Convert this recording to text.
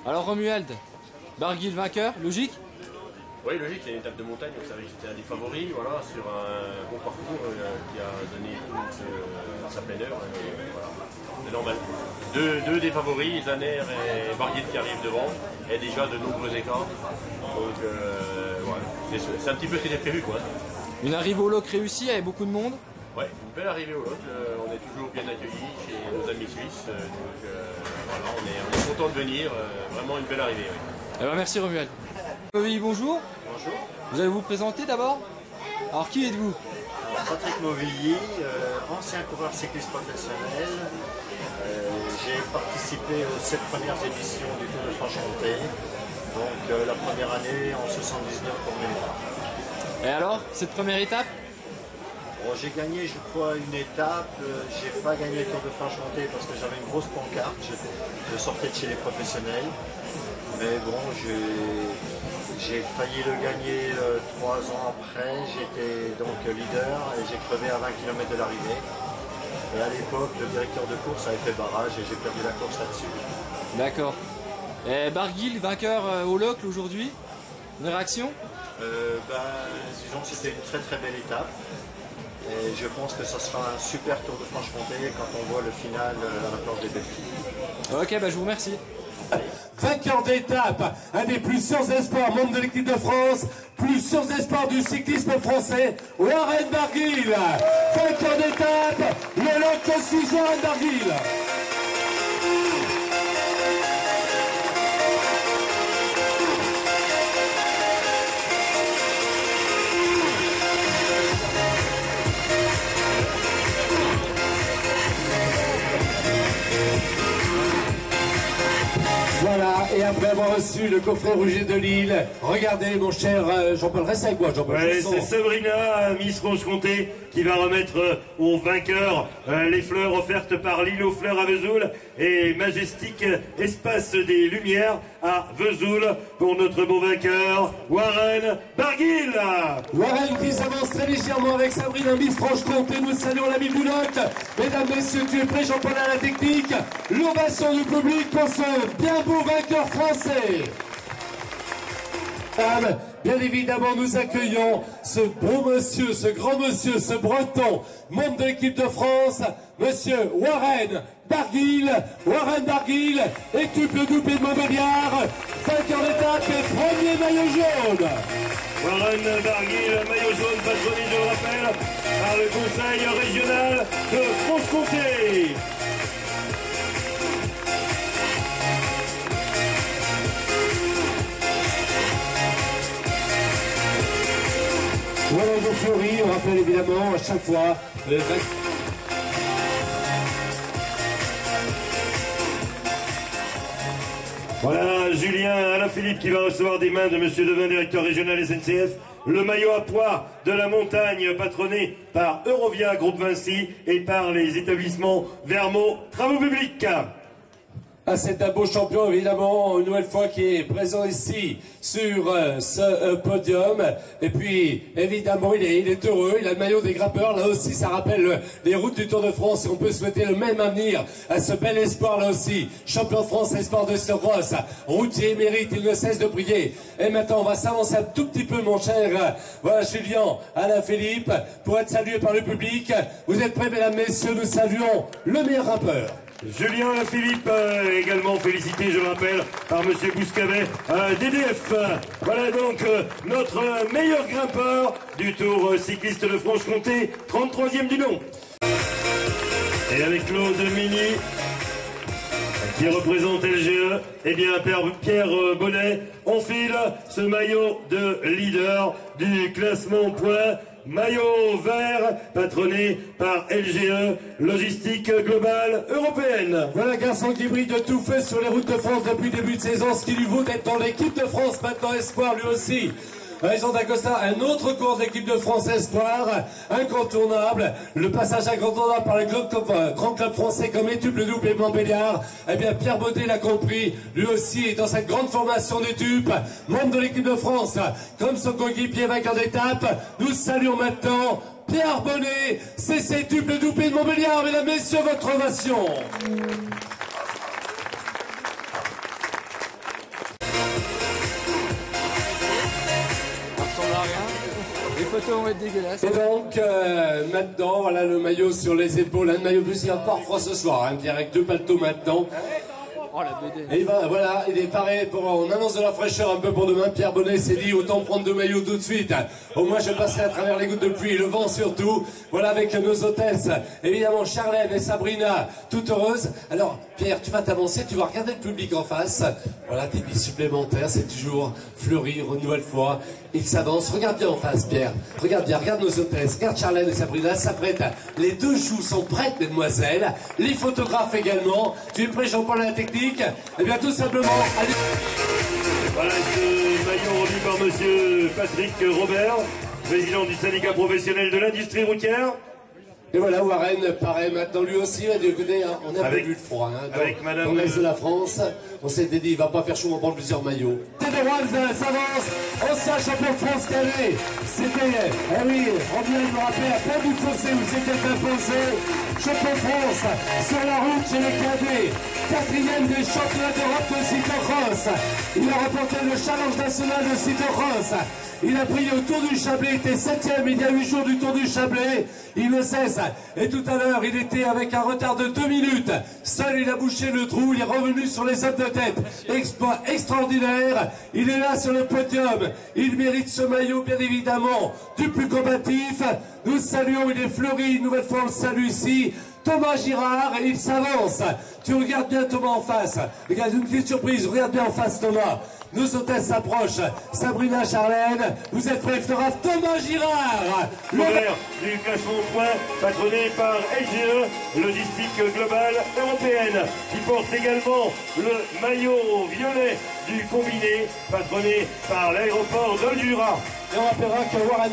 Alors Romuald, Barguil vainqueur, logique? Oui, logique, c'est une étape de montagne, on savait que c'était un des favoris, voilà, sur un bon parcours qui a donné toute sa pleine heure. Voilà. C'est normal. Deux des favoris, Zaner et Barguil qui arrivent devant, et déjà de nombreux écarts. Donc voilà, c'est un petit peu ce qui était prévu, quoi. Une arrivée au loc réussie avec beaucoup de monde? Ouais, une belle arrivée au loc, on est toujours bien accueillis chez nos amis suisses, donc voilà, on est content de venir, vraiment une belle arrivée. Oui. Eh ben, merci Romuald. Oui, bonjour. Bonjour. Vous allez vous présenter d'abord? Alors qui êtes-vous? Patrick Mauvilly, ancien coureur cycliste professionnel. J'ai participé aux 7 premières éditions du Tour de Franche-Comté. Donc la première année en 79 pour mémoire. Et alors, cette première étape? Bon, j'ai gagné, je crois, une étape. J'ai pas gagné le Tour de Franche-Comté parce que j'avais une grosse pancarte. Je sortais de chez les professionnels. Mais bon, j'ai failli le gagner 3 ans après. J'étais donc leader et j'ai crevé à 20 km de l'arrivée. Et à l'époque, le directeur de course avait fait barrage et j'ai perdu la course là-dessus. D'accord. Et Barguil, vainqueur au locle aujourd'hui? Une réaction? Disons que c'était une très très belle étape. Et je pense que ça sera un super Tour de Franche-Comté quand on voit le final à la planche des Belles-Filles. Ok, bah je vous remercie. Vainqueur d'étape, un des plus sûrs espoirs, membre de l'équipe de France, plus sûrs espoirs du cyclisme français, Warren Barguil. Vainqueur d'étape, le loc aussi Warren Barguil. Voilà, et après avoir reçu le coffret Rouget de Lille, regardez mon cher Jean-Paul, reste avec moi Jean-Paul. Ouais, c'est Sabrina, Miss Franche-Comté, qui va remettre aux vainqueurs les fleurs offertes par l'île aux fleurs à Vesoul et Majestic Espace des Lumières à Vesoul pour notre beau vainqueur, Warren Barguil. Warren qui s'avance très légèrement avec Sabrina, Miss Franche-Comté, nous saluons l'ami Boulotte. Mesdames, messieurs, tu es prêt Jean-Paul à la technique? L'ovation du public pour ce bien beau vainqueur français. Bien évidemment, nous accueillons ce beau monsieur, ce grand monsieur, ce breton, membre de l'équipe de France, monsieur Warren Barguil. Warren Barguil, équipe le doublé de Montbéliard, vainqueur d'étape et premier maillot jaune. Warren Barguil, maillot jaune patronné, je le rappelle, par le conseil régional de Franche-Comté. Voilà vos fleuris, on rappelle évidemment à chaque fois Voilà Julien Alaphilippe qui va recevoir des mains de Monsieur Devin, directeur régional SNCF, le maillot à poids de la montagne patronné par Eurovia Groupe Vinci et par les établissements Vermo Travaux Publics. Ah, c'est un beau champion, évidemment, une nouvelle fois qui est présent ici sur ce podium. Et puis, évidemment, il est heureux. Il a le maillot des grimpeurs. Là aussi, ça rappelle les routes du Tour de France. Et on peut souhaiter le même avenir à ce bel espoir, là aussi. Champion de France, espoir de cyclocross. Routier mérite, il ne cesse de briller. Et maintenant, on va s'avancer un tout petit peu, mon cher voilà, Julien Alaphilippe, pour être salué par le public. Vous êtes prêts, mesdames, messieurs? Nous saluons le meilleur grimpeur. Julien Philippe, également félicité, je le rappelle, par Monsieur Bouscavet, DDF. Voilà donc notre meilleur grimpeur du Tour cycliste de Franche-Comté, 33e du nom. Et avec Claude Mini, qui représente LGE, eh bien Pierre Bonnet, on file ce maillot de leader du classement point. Maillot vert, patronné par LGE, Logistique Globale Européenne. Voilà un garçon qui brille de tout feu sur les routes de France depuis le début de saison, ce qui lui vaut d'être dans l'équipe de France, maintenant espoir lui aussi. Jean d'Acosta, un autre cours de l'équipe de France Espoir, incontournable, le passage incontournable par le Grand Club français comme étude le double et Montbéliard. Eh bien, Pierre Baudet l'a compris, lui aussi est dans cette grande formation d'études, membre de l'équipe de France, comme son coéquipier vainqueur d'étape. Nous saluons maintenant Pierre Bonnet, c'est cet double de Montbéliard, mesdames, messieurs, votre ovation. photos vont être dégueulasses. Et donc, maintenant, voilà le maillot sur les épaules. Un maillot plus, il va pas froid ce soir. Hein, direct 2 paletots maintenant. Oh la BD. Et voilà, il est paré pour, on annonce de la fraîcheur un peu pour demain. Pierre Bonnet s'est dit, autant prendre 2 maillots tout de suite. Au moins, je passerai à travers les gouttes de pluie, le vent surtout. Voilà, avec nos hôtesses, évidemment, Charlène et Sabrina, toutes heureuses. Alors, Pierre, tu vas t'avancer, tu vas regarder le public en face. Voilà, tes billes supplémentaires, c'est toujours fleurir une nouvelle fois. Il s'avance, regarde bien en face, Pierre. Regarde bien, regarde nos hôtesses, regarde Charlène et Sabrina, s'apprêtent. Les 2 joues sont prêtes, mesdemoiselles. Les photographes également. Tu es prêt, Jean-Paul, à la technique? Eh bien, tout simplement, allez. Voilà ce maillot remis par monsieur Patrick Robert, président du syndicat professionnel de l'industrie routière. Et voilà, Warren paraît maintenant lui aussi. Écoutez, hein, on a un peu vu le froid. Hein, dans l'Est de la France, on s'était dit, il va pas faire chaud, on va prendre plusieurs maillots. Ténéroise s'avance, ancien champion de France calé. C'était, eh oui, on vient de me rappeler à Pont du Fossé où c'était imposé. Champion de France sur la route chez les cadets. 4e des championnats d'Europe de cyclocross. Il a remporté le challenge national de cyclocross. Il a pris au Tour du Chablais, il était 7e il y a 8 jours du Tour du Chablais. Il ne cesse. Et tout à l'heure, il était avec un retard de 2 minutes. Seul, il a bouché le trou. Il est revenu sur les hommes de tête. Exploit extraordinaire. Il est là sur le podium. Il mérite ce maillot, bien évidemment, du plus combatif. Nous saluons, il est fleuri. Une nouvelle fois, on le salue ici. Thomas Girard, et il s'avance. Tu regardes bien Thomas en face. Regarde, une petite surprise. Regarde bien en face, Thomas. Nos hôtesses s'approchent. Sabrina, Charlène, vous êtes prêts, photographe Thomas Girard. L'horaire du classement au point, patronné par LGE, logistique globale européenne, qui porte également le maillot violet du combiné, patronné par l'aéroport d'Oldura. Et on rappellera que Warren